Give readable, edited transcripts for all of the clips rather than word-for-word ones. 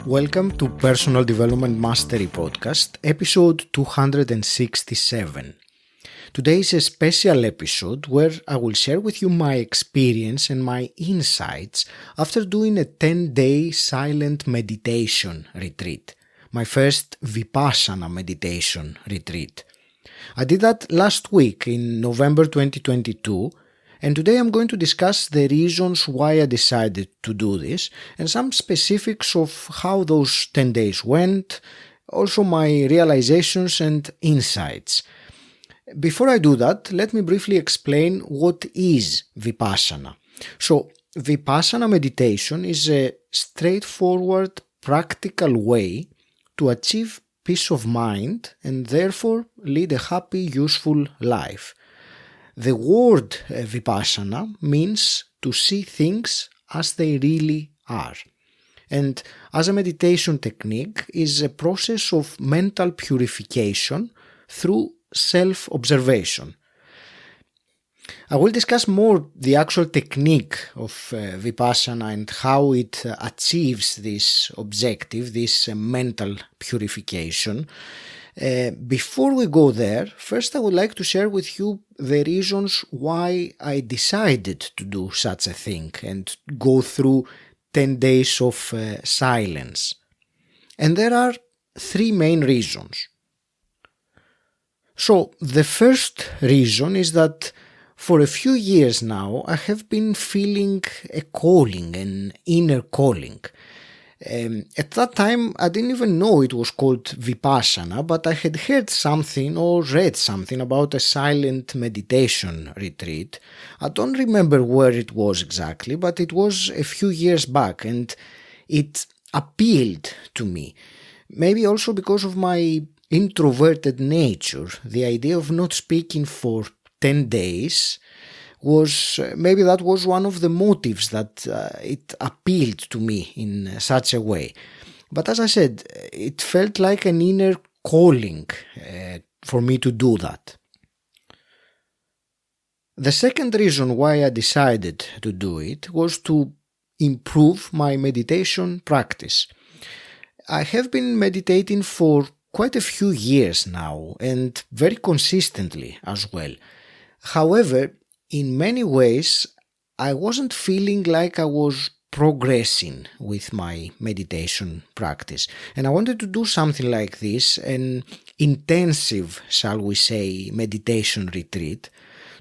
Welcome to Personal Development Mastery Podcast, episode 267. Today is a special episode where I will share with you my experience and my insights after doing a 10-day silent meditation retreat, my first Vipassana meditation retreat. I did that last week in November 2022, and today I'm going to discuss the reasons why I decided to do this and some specifics of how those 10 days went, also my realizations and insights. Before I do that, let me briefly explain what is Vipassana. So, Vipassana meditation is a straightforward, practical way to achieve peace of mind and therefore lead a happy, useful life. The word Vipassana means to see things as they really are. And as a meditation technique is a process of mental purification through self-observation. I will discuss more the actual technique of Vipassana and how it achieves this objective, this mental purification. Before we go there, first I would like to share with you the reasons why I decided to do such a thing and go through 10 days of silence. And there are three main reasons. So, the first reason is that for a few years now I have been feeling a calling, an inner calling. At that time, I didn't even know it was called Vipassana, but I had heard something or read something about a silent meditation retreat. I don't remember where it was exactly, but it was a few years back and it appealed to me. Maybe also because of my introverted nature, the idea of not speaking for 10 days maybe that was one of the motives that it appealed to me in such a way. But as I said, it felt like an inner calling for me to do that. The second reason why I decided to do it was to improve my meditation practice. I have been meditating for quite a few years now and very consistently as well. However, in many ways, I wasn't feeling like I was progressing with my meditation practice. And I wanted to do something like this, an intensive, shall we say, meditation retreat,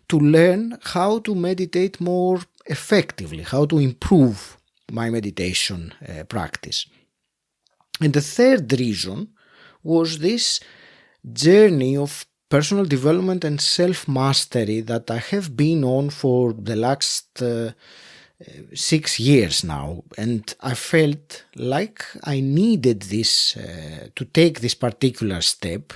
to learn how to meditate more effectively, how to improve my meditation practice. And the third reason was this journey of personal development and self-mastery that I have been on for the last 6 years now, and I felt like I needed this to take this particular step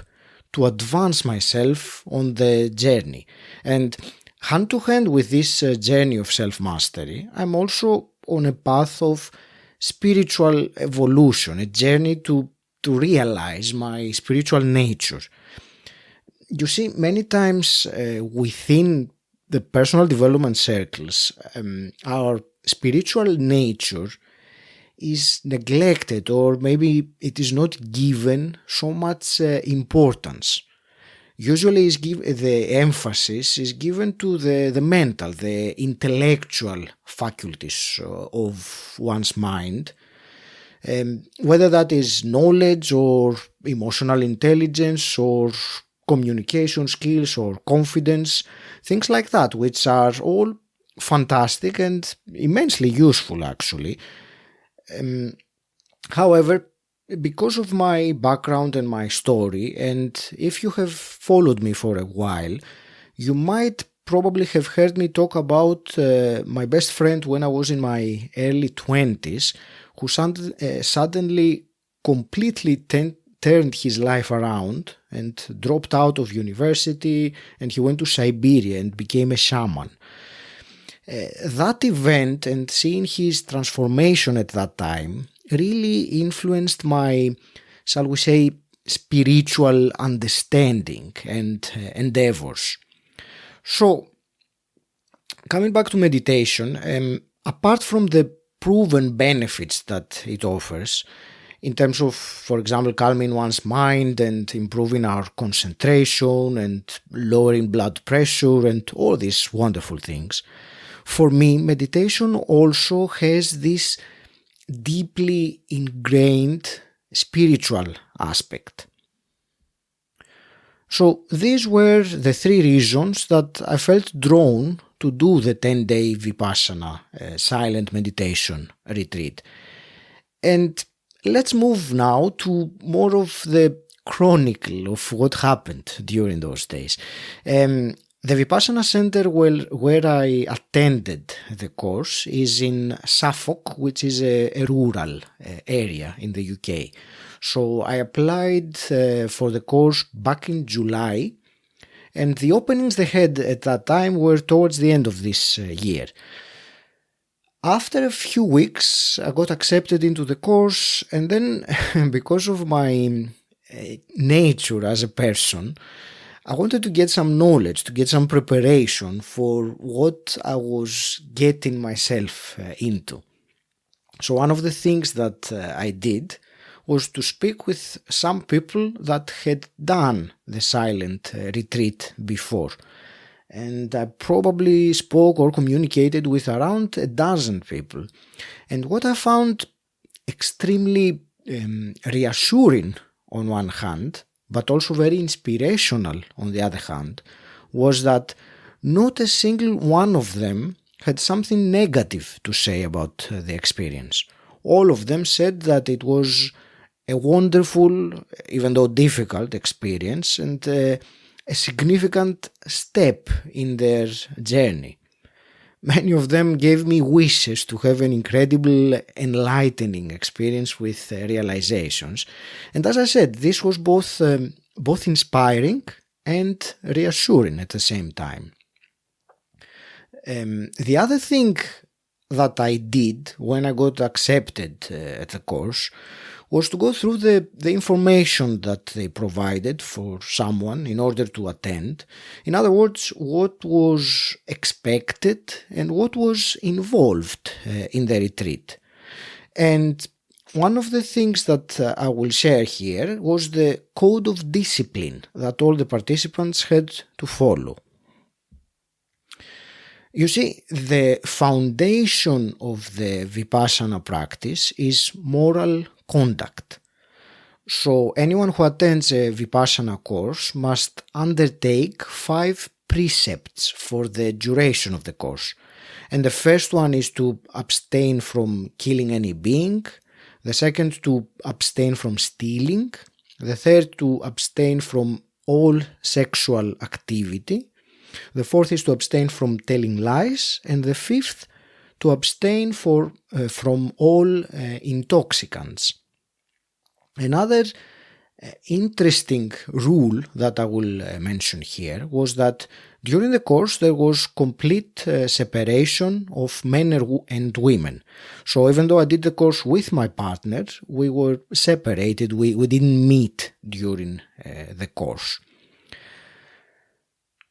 to advance myself on the journey. And hand to hand with this journey of self-mastery, I'm also on a path of spiritual evolution, a journey to realize my spiritual nature. You see, many times within the personal development circles, our spiritual nature is neglected, or maybe it is not given so much importance. Usually the emphasis is given to the mental, the intellectual faculties of one's mind, whether that is knowledge or emotional intelligence or communication skills or confidence, things like that, which are all fantastic and immensely useful actually. However, because of my background and my story, and if you have followed me for a while, you might probably have heard me talk about my best friend when I was in my early 20s, who suddenly completely turned his life around and dropped out of university, and he went to Siberia and became a shaman. That event and seeing his transformation at that time really influenced my, shall we say, spiritual understanding and endeavors. So, coming back to meditation, apart from the proven benefits that it offers, in terms of, for example, calming one's mind and improving our concentration and lowering blood pressure and all these wonderful things. For me, meditation also has this deeply ingrained spiritual aspect. So these were the 3 reasons that I felt drawn to do the 10-day Vipassana silent meditation retreat. And let's move now to more of the chronicle of what happened during those days. The Vipassana center where I attended the course is in Suffolk, which is a rural area in the UK. So I applied for the course back in July, and the openings they had at that time were towards the end of this year. After a few weeks, I got accepted into the course, and then because of my nature as a person, I wanted to get some knowledge, to get some preparation for what I was getting myself into. So one of the things that I did was to speak with some people that had done the silent retreat before. And I probably spoke or communicated with around a dozen people. And what I found extremely reassuring on one hand, but also very inspirational on the other hand, was that not a single one of them had something negative to say about the experience. All of them said that it was a wonderful, even though difficult experience, and a significant step in their journey. Many of them gave me wishes to have an incredible, enlightening experience with realizations. And as I said, this was both inspiring and reassuring at the same time. The other thing that I did when I got accepted at the course was to go through the information that they provided for someone in order to attend. In other words, what was expected and what was involved in the retreat. And one of the things that I will share here was the code of discipline that all the participants had to follow. You see, the foundation of the Vipassana practice is moral conduct. So anyone who attends a Vipassana course must undertake 5 precepts for the duration of the course. And the first one is to abstain from killing any being. The second, to abstain from stealing. The third, to abstain from all sexual activity. The fourth is to abstain from telling lies. And the fifth, to abstain from all intoxicants. Another interesting rule that I will mention here was that during the course there was complete separation of men and women. So even though I did the course with my partner, we were separated. We didn't meet during the course.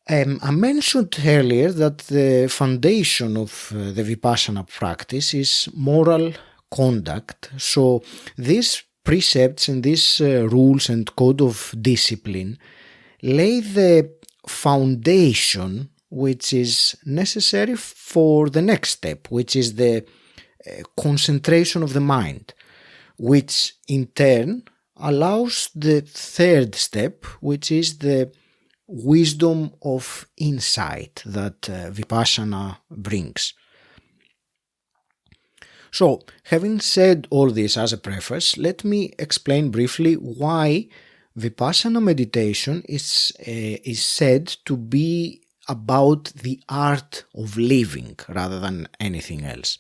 I mentioned earlier that the foundation of the Vipassana practice is moral conduct. So these precepts and these rules and code of discipline lay the foundation which is necessary for the next step, which is the concentration of the mind, which in turn allows the third step, which is the wisdom of insight that Vipassana brings. So, having said all this as a preface, let me explain briefly why Vipassana meditation is said to be about the art of living rather than anything else.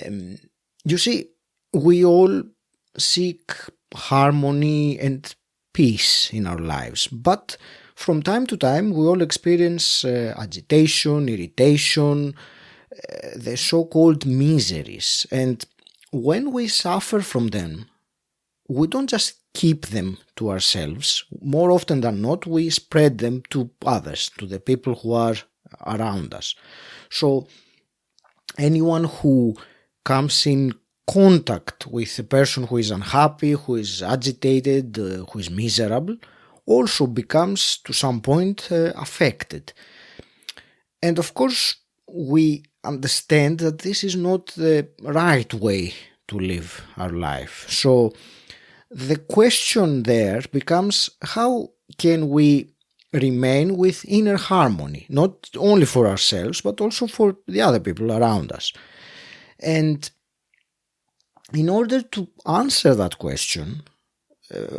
You see, we all seek harmony and peace in our lives, but from time to time we all experience agitation, irritation, the so-called miseries, and when we suffer from them, we don't just keep them to ourselves. More often than not, we spread them to others, to the people who are around us. So anyone who comes in contact with a person who is unhappy, who is agitated, who is miserable, also becomes to some point affected. And of course, we understand that this is not the right way to live our life. So the question there becomes, how can we remain with inner harmony, not only for ourselves, but also for the other people around us? And in order to answer that question,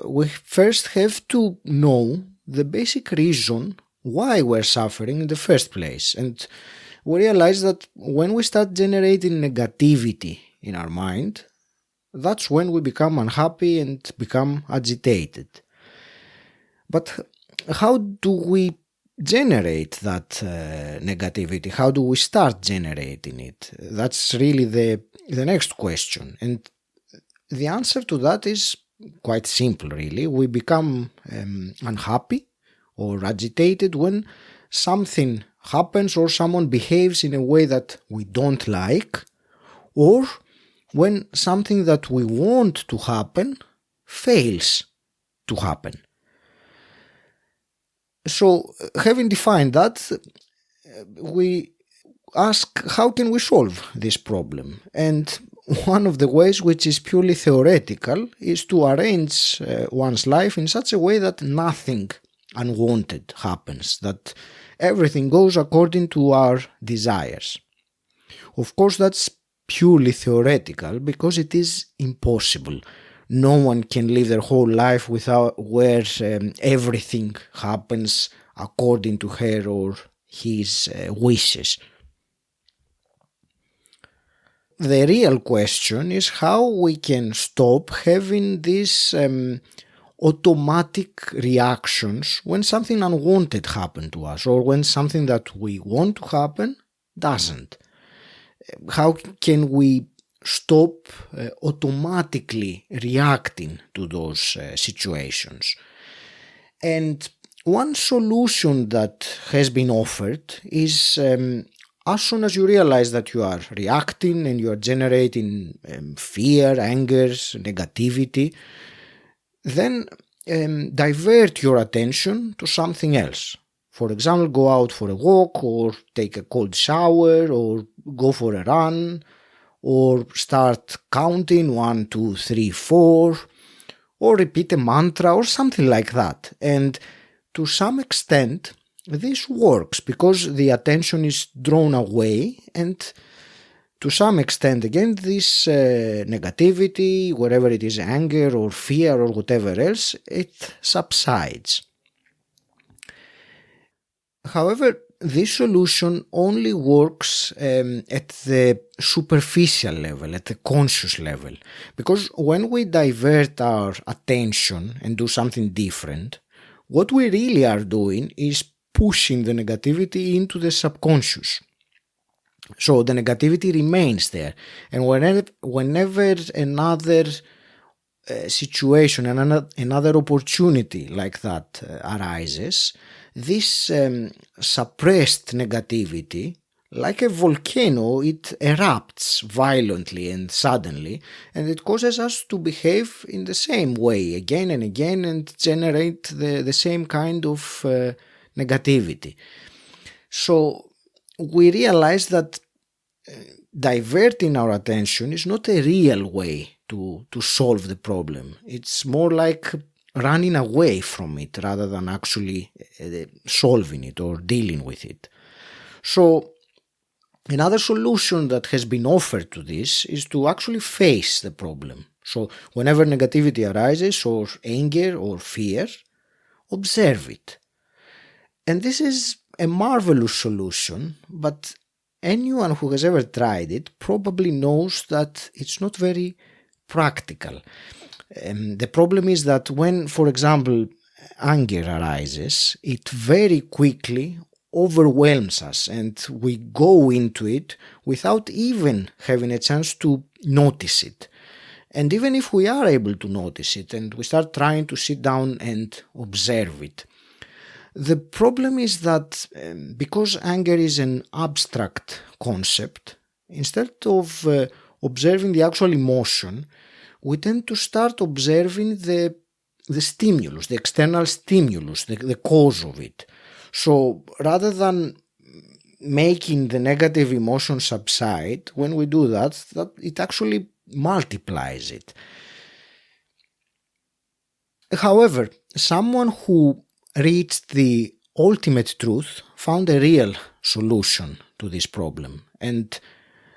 we first have to know the basic reason why we're suffering in the first place. And we realize that when we start generating negativity in our mind, that's when we become unhappy and become agitated. But how do we generate that negativity? How do we start generating it? That's really the next question. And the answer to that is quite simple, really. We become unhappy or agitated when something happens or someone behaves in a way that we don't like, or when something that we want to happen fails to happen. So, having defined that, we ask, how can we solve this problem? And one of the ways, which is purely theoretical, is to arrange one's life in such a way that nothing unwanted happens, that everything goes according to our desires. Of course, that's purely theoretical because it is impossible. No one can live their whole life without where everything happens according to her or his wishes. The real question is how we can stop having these automatic reactions when something unwanted happens to us, or when something that we want to happen doesn't. How can we stop automatically reacting to those situations? And one solution that has been offered is as soon as you realize that you are reacting and you are generating fear, anger, negativity, then divert your attention to something else. For example, go out for a walk, or take a cold shower, or go for a run, or start counting 1, 2, 3, 4, or repeat a mantra or something like that. And to some extent, this works because the attention is drawn away, and to some extent, again, this negativity, whatever it is, anger or fear or whatever else, it subsides. However, this solution only works at the superficial level, at the conscious level, because when we divert our attention and do something different, what we really are doing is pushing the negativity into the subconscious. So the negativity remains there, and whenever another situation, another opportunity like that arises, this suppressed negativity, like a volcano, it erupts violently and suddenly, and it causes us to behave in the same way again and again and generate the same kind of negativity. So we realize that diverting our attention is not a real way to solve the problem. It's more like running away from it rather than actually solving it or dealing with it. So another solution that has been offered to this is to actually face the problem. So whenever negativity arises, or anger or fear, observe it. And this is a marvelous solution, but anyone who has ever tried it probably knows that it's not very practical. The problem is that when, for example, anger arises, it very quickly overwhelms us and we go into it without even having a chance to notice it. And even if we are able to notice it and we start trying to sit down and observe it, the problem is that because anger is an abstract concept, instead of observing the actual emotion, we tend to start observing the stimulus, the external stimulus, the cause of it. So rather than making the negative emotion subside, when we do that it actually multiplies it. However, someone who reached the ultimate truth found a real solution to this problem, and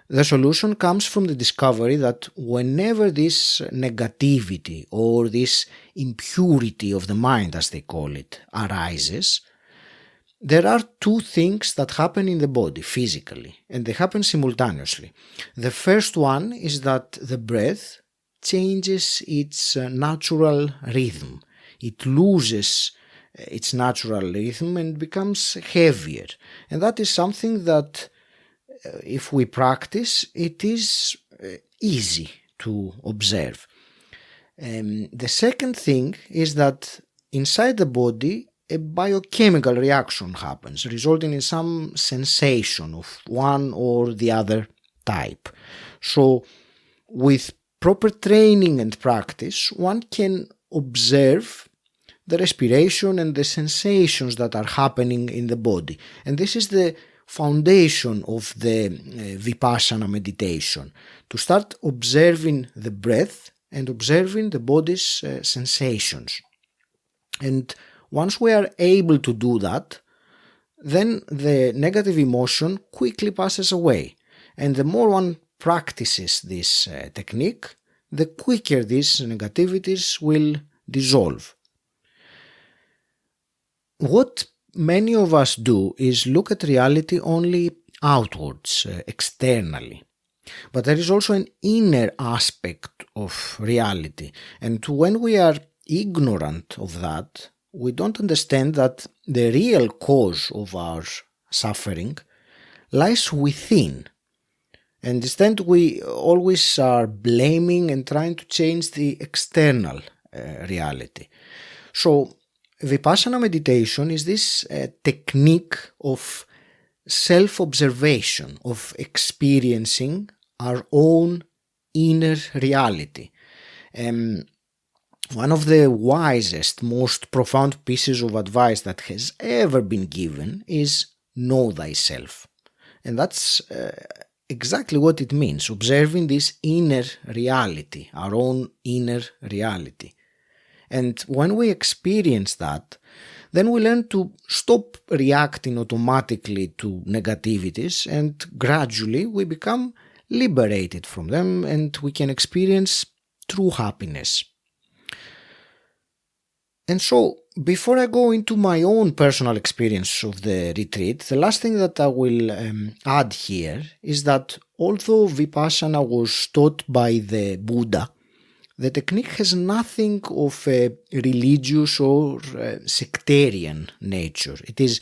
the solution comes from the discovery that whenever this negativity or this impurity of the mind, as they call it, arises, there are two things that happen in the body physically, and they happen simultaneously. The first one is that the breath changes its natural rhythm. It loses its natural rhythm and becomes heavier. And that is something that if we practice, it is easy to observe. The second thing is that inside the body, a biochemical reaction happens, resulting in some sensation of one or the other type. So, with proper training and practice, one can observe the respiration and the sensations that are happening in the body. And this is the foundation of the Vipassana meditation, to start observing the breath and observing the body's sensations. And once we are able to do that, then the negative emotion quickly passes away. And the more one practices this technique, the quicker these negativities will dissolve. What many of us do is look at reality only outwards, externally. But there is also an inner aspect of reality. And when we are ignorant of that, we don't understand that the real cause of our suffering lies within. And instead we always are blaming and trying to change the external reality. So Vipassana meditation is this technique of self-observation, of experiencing our own inner reality. One of the wisest, most profound pieces of advice that has ever been given is know thyself. And that's exactly what it means, observing this inner reality, our own inner reality. And when we experience that, then we learn to stop reacting automatically to negativities, and gradually we become liberated from them and we can experience true happiness. And so, before I go into my own personal experience of the retreat, the last thing that I will add here is that although Vipassana was taught by the Buddha, the technique has nothing of a religious or sectarian nature. It is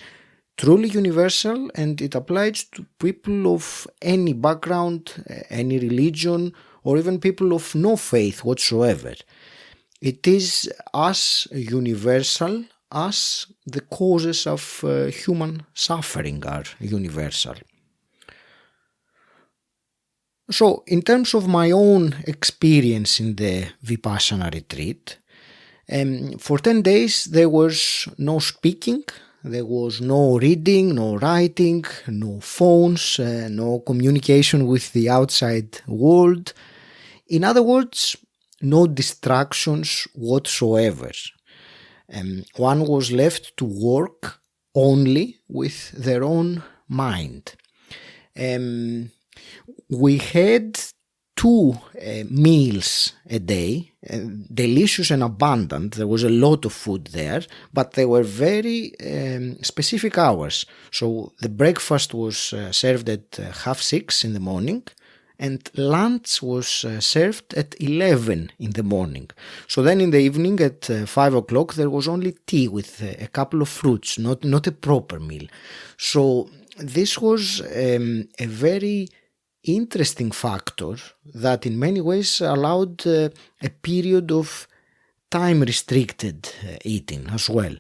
truly universal and it applies to people of any background, any religion, or even people of no faith whatsoever. It is as universal as the causes of human suffering are universal. So, in terms of my own experience in the Vipassana retreat, for 10 days there was no speaking, there was no reading, no writing, no phones, no communication with the outside world. In other words, no distractions whatsoever. One was left to work only with their own mind. We had 2 meals a day, delicious and abundant. There was a lot of food there, but they were very specific hours. So the breakfast was served at 6:30 in the morning, and lunch was served at 11 in the morning. So then in the evening at 5 o'clock there was only tea with a couple of fruits, not a proper meal. So this was a very interesting factor that in many ways allowed a period of time-restricted eating as well.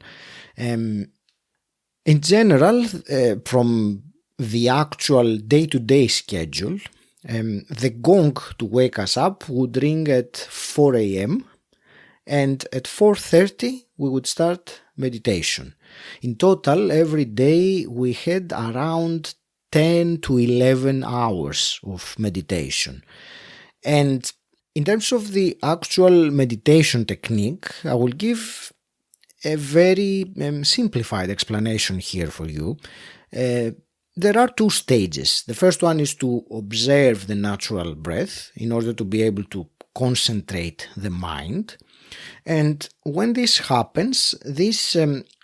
In general, from the actual day-to-day schedule, The gong to wake us up would ring at 4 a.m. and at 4:30 we would start meditation. In total, every day we had around 10 to 11 hours of meditation. And in terms of the actual meditation technique, I will give a very simplified explanation here for you. There are two stages. The first one is to observe the natural breath in order to be able to concentrate the mind. And when this happens, this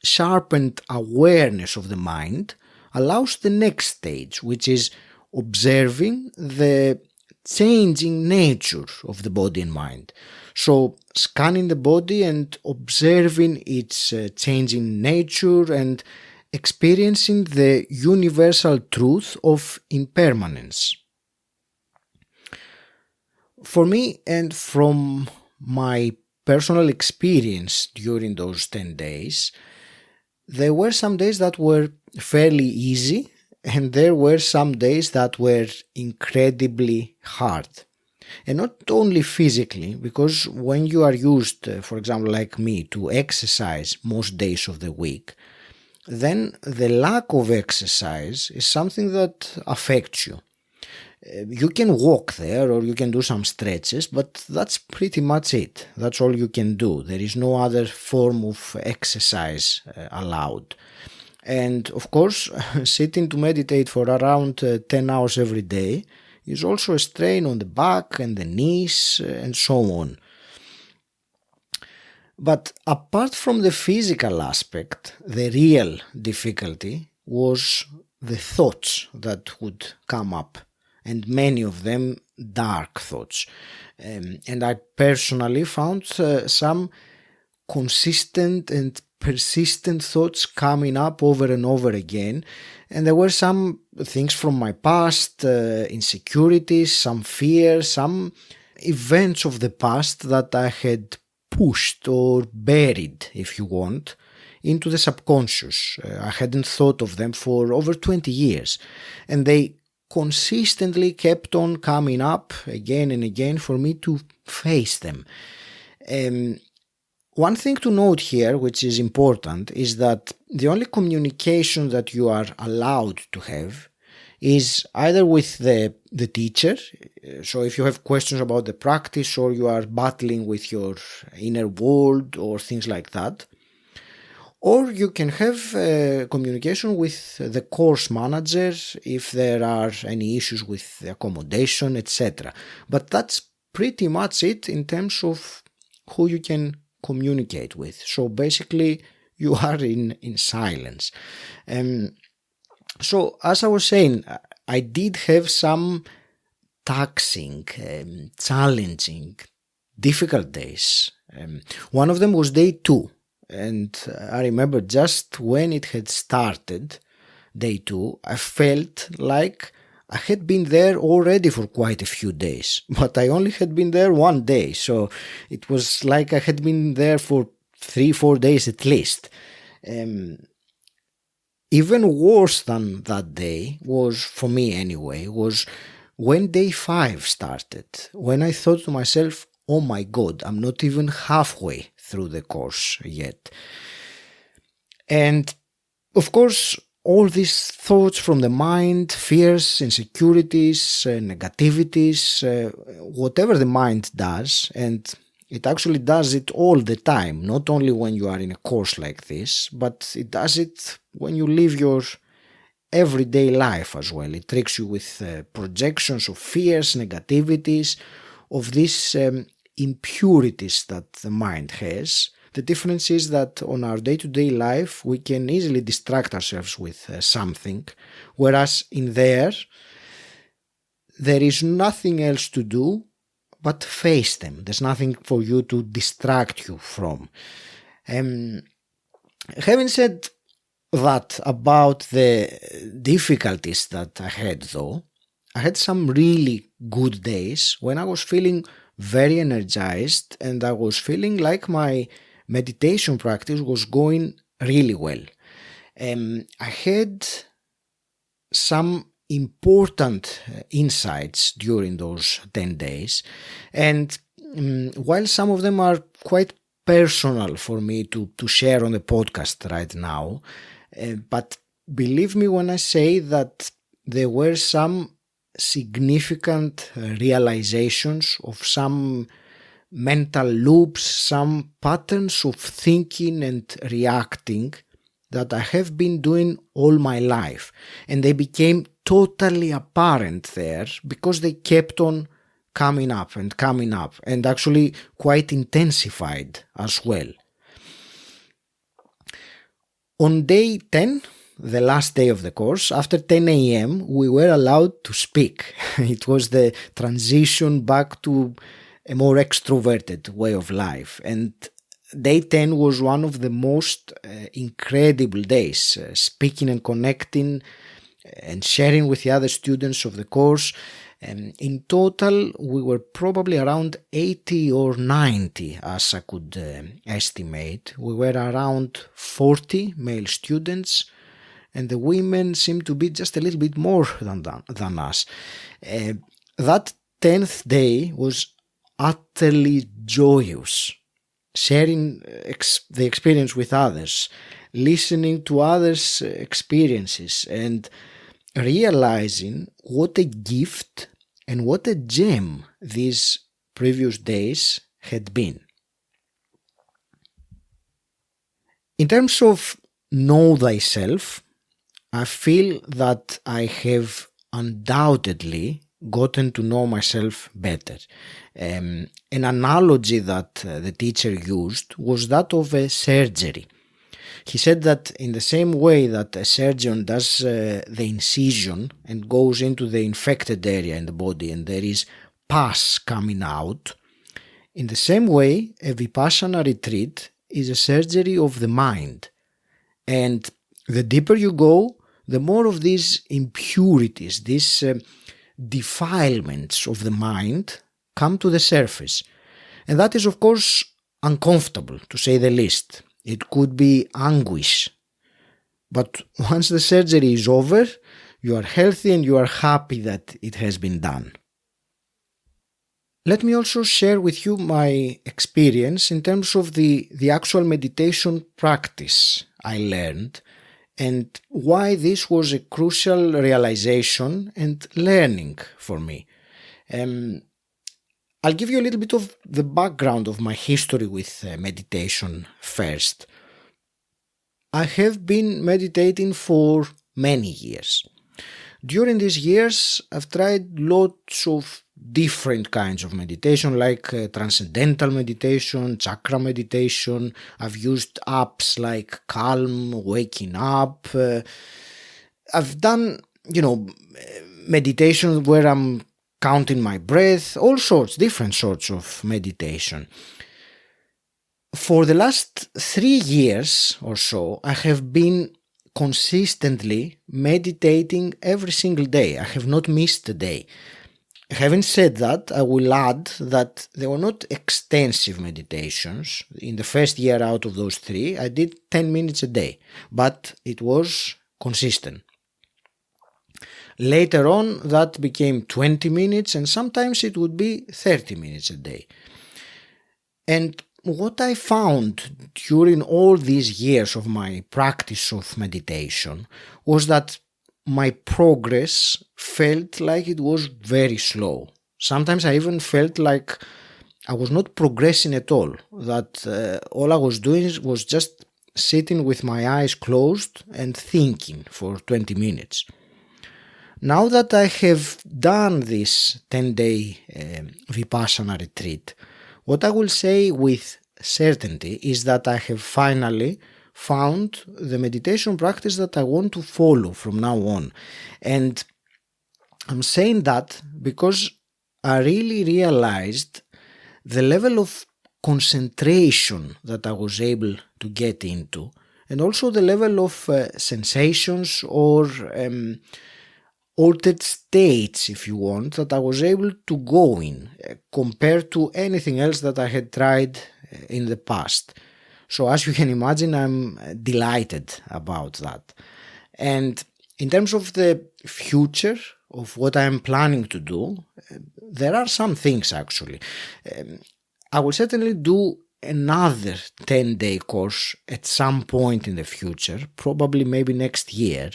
sharpened awareness of the mind allows the next stage, which is observing the changing nature of the body and mind. So scanning the body and observing its changing nature and experiencing the universal truth of impermanence. For me, and from my personal experience during those 10 days, there were some days that were fairly easy and there were some days that were incredibly hard. And not only physically, because when you are used, for example, like me, to exercise most days of the week, then the lack of exercise is something that affects you. You can walk there or you can do some stretches, but that's pretty much it. That's all you can do. There is no other form of exercise allowed. And of course, sitting to meditate for around 10 hours every day is also a strain on the back and the knees and so on. But apart from the physical aspect, the real difficulty was the thoughts that would come up, and many of them dark thoughts. And I personally found some consistent and persistent thoughts coming up over and over again. And there were some things from my past, insecurities, some fears, some events of the past that I had pushed or buried, if you want, into the subconscious. I hadn't thought of them for over 20 years. And they consistently kept on coming up again and again for me to face them. One thing to note here, which is important, is that the only communication that you are allowed to have is either with the teacher. So if you have questions about the practice or you are battling with your inner world or things like that, or you can have communication with the course manager if there are any issues with the accommodation, etc. But that's pretty much it in terms of who you can communicate with. So basically you are in silence. So as I was saying, I did have some taxing, challenging, difficult days. One of them was day 2. And I remember just when it had started, day 2, I felt like I had been there already for quite a few days, but I only had been there one day. So it was like I had been there for 3-4 days at least. Even worse than that day was, for me anyway, was when day 5 started, when I thought to myself, oh my God, I'm not even halfway through the course yet. And of course, all these thoughts from the mind, fears, insecurities, negativities, whatever the mind does, and it actually does it all the time, not only when you are in a course like this, but it does it when you live your everyday life as well. It tricks you with projections of fears, negativities, of these impurities that the mind has. The difference is that on our day-to-day life we can easily distract ourselves with something, whereas in there is nothing else to do but face them. There's nothing for you to distract you from. Having said that about the difficulties that I had though, I had some really good days when I was feeling very energized and I was feeling like my meditation practice was going really well. I had some important insights during those 10 days. And while some of them are quite personal for me to share on the podcast right now, but believe me when I say that there were some significant realizations of some mental loops, some patterns of thinking and reacting that I have been doing all my life, and they became totally apparent there because they kept on coming up and actually quite intensified as well. On day 10, the last day of the course, after 10 a.m., we were allowed to speak. It was the transition back to a more extroverted way of life. And day 10 was one of the most incredible days, speaking and connecting and sharing with the other students of the course. In total, we were probably around 80 or 90, as I could estimate. We were around 40 male students, and the women seemed to be just a little bit more than us. That 10th day was utterly joyous. Sharing the experience with others, listening to others' experiences, and realizing what a gift and what a gem these previous days had been. In terms of know thyself, I feel that I have undoubtedly gotten to know myself better. An analogy that the teacher used was that of a surgery. He said that in the same way that a surgeon does the incision and goes into the infected area in the body and there is pus coming out, in the same way a Vipassana retreat is a surgery of the mind. And the deeper you go, the more of these impurities, these defilements of the mind come to the surface. And that is, of course, uncomfortable, to say the least. It could be anguish. But once the surgery is over, you are healthy and you are happy that it has been done. Let me also share with you my experience in terms of the actual meditation practice I learned and why this was a crucial realization and learning for me. I'll give you a little bit of the background of my history with meditation first. I have been meditating for many years. During these years, I've tried lots of different kinds of meditation, like transcendental meditation, chakra meditation. I've used apps like Calm, Waking Up. I've done, meditation where I'm counting my breath, all sorts, different sorts of meditation. For the last 3 years or so, I have been consistently meditating every single day. I have not missed a day. Having said that, I will add that they were not extensive meditations. In the first year out of those 3, I did 10 minutes a day, but it was consistent. Later on, that became 20 minutes and sometimes it would be 30 minutes a day. And what I found during all these years of my practice of meditation was that my progress felt like it was very slow. Sometimes I even felt like I was not progressing at all, that all I was doing was just sitting with my eyes closed and thinking for 20 minutes. Now that I have done this 10-day Vipassana retreat, what I will say with certainty is that I have finally found the meditation practice that I want to follow from now on. And I'm saying that because I really realized the level of concentration that I was able to get into, and also the level of sensations or altered states, if you want, that I was able to go in compared to anything else that I had tried in the past. So as you can imagine, I'm delighted about that. And In terms of the future of what I am planning to do, there are some things actually. I will certainly do another 10-day course at some point in the future, probably maybe next year.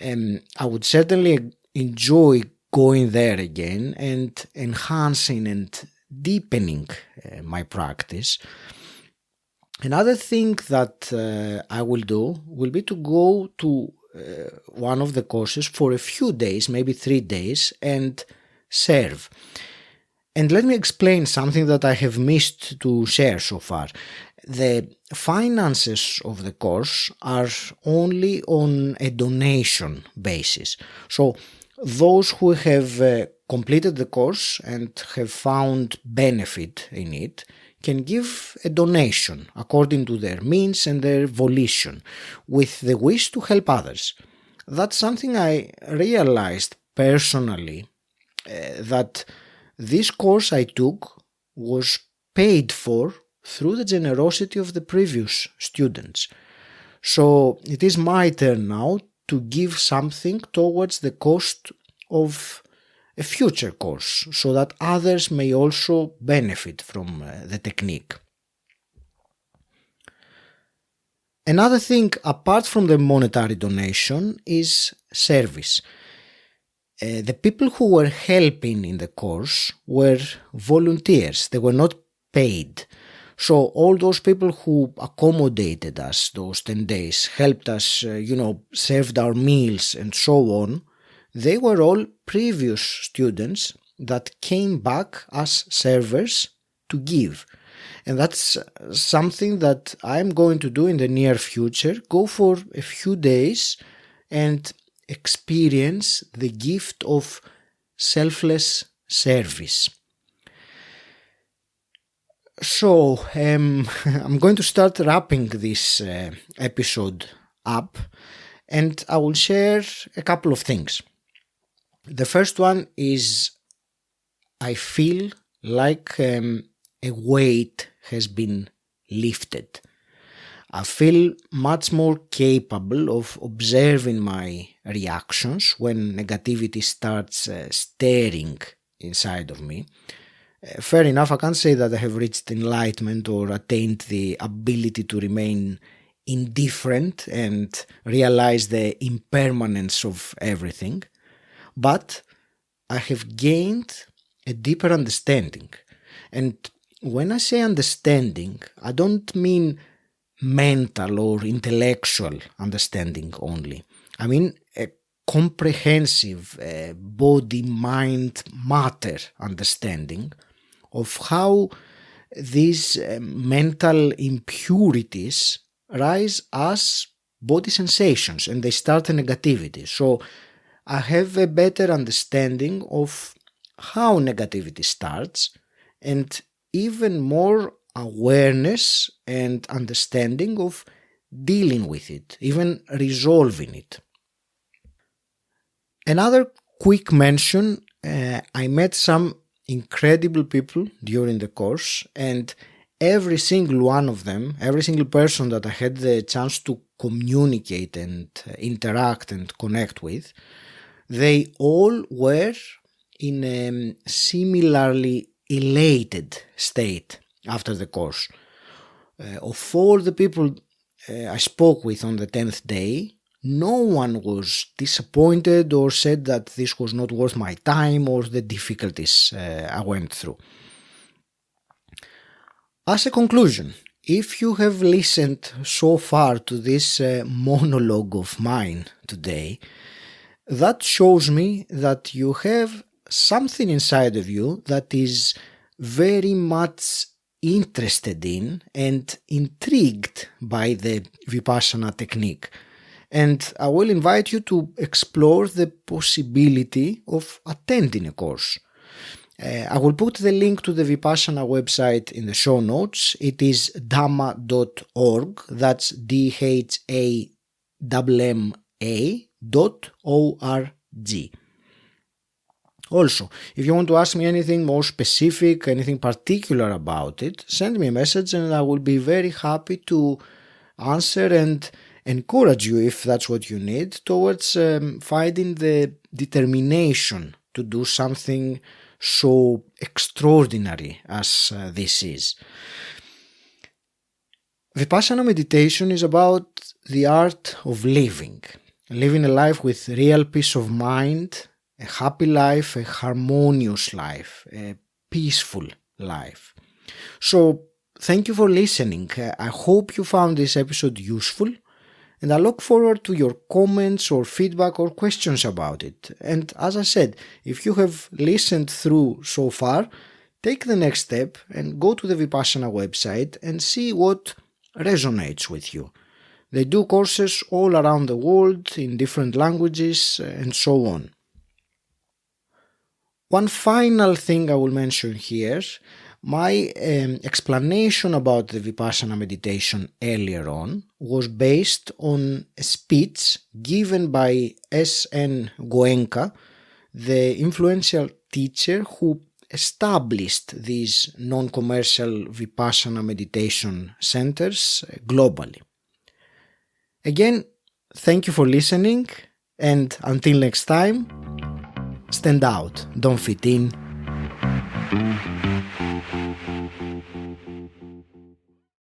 I would certainly enjoy going there again and enhancing and deepening my practice. Another thing that I will do will be to go to one of the courses for a few days, maybe 3 days, and serve. And let me explain something that I have missed to share so far. The finances of the course are only on a donation basis. So those who have completed the course and have found benefit in it can give a donation according to their means and their volition, with the wish to help others. That's something I realized personally, that this course I took was paid for through the generosity of the previous students. So it is my turn now to give something towards the cost of a future course, so that others may also benefit from the technique. Another thing apart from the monetary donation is service. The people who were helping in the course were volunteers. They were not paid. So all those people who accommodated us those 10 days, helped us, served our meals and so on, they were all previous students that came back as servers to give. And that's something that I'm going to do in the near future. Go for a few days and experience the gift of selfless service. So I'm going to start wrapping this episode up, and I will share a couple of things. The first one is I feel like a weight has been lifted. I feel much more capable of observing my reactions when negativity starts stirring inside of me. Fair enough, I can't say that I have reached enlightenment or attained the ability to remain indifferent and realize the impermanence of everything, but I have gained a deeper understanding. And when I say understanding, I don't mean mental or intellectual understanding only. I mean a comprehensive body, mind, matter understanding of how these mental impurities rise as body sensations and they start a negativity. So I have a better understanding of how negativity starts, and even more awareness and understanding of dealing with it, even resolving it. Another quick mention, I met some incredible people during the course, and every single one of them, every single person that I had the chance to communicate and interact and connect with, they all were in a similarly elated state after the course. Of all the people I spoke with on the 10th day, no one was disappointed or said that this was not worth my time or the difficulties I went through. As a conclusion, if you have listened so far to this monologue of mine today, that shows me that you have something inside of you that is very much interested in and intrigued by the Vipassana technique. And I will invite you to explore the possibility of attending a course. I will put the link to the Vipassana website in the show notes. It is dhamma.org. That's 𝗏𝗏𝗏𝗏𝗏.org. Also, if you want to ask me anything more specific, anything particular about it, send me a message and I will be very happy to answer and encourage you, if that's what you need, towards finding the determination to do something so extraordinary as this is. Vipassana meditation is about the art of living a life with real peace of mind, a happy life, a harmonious life, a peaceful life. So, thank you for listening. I hope you found this episode useful, and I look forward to your comments or feedback or questions about it. And as I said, if you have listened through so far, take the next step and go to the Vipassana website and see what resonates with you. They do courses all around the world in different languages and so on. One final thing I will mention here, my explanation about the Vipassana meditation earlier on was based on a speech given by 𝗁𝗁𝗀, the influential teacher who established these non-commercial Vipassana meditation centers globally. Again, thank you for listening, and until next time, stand out, don't fit in.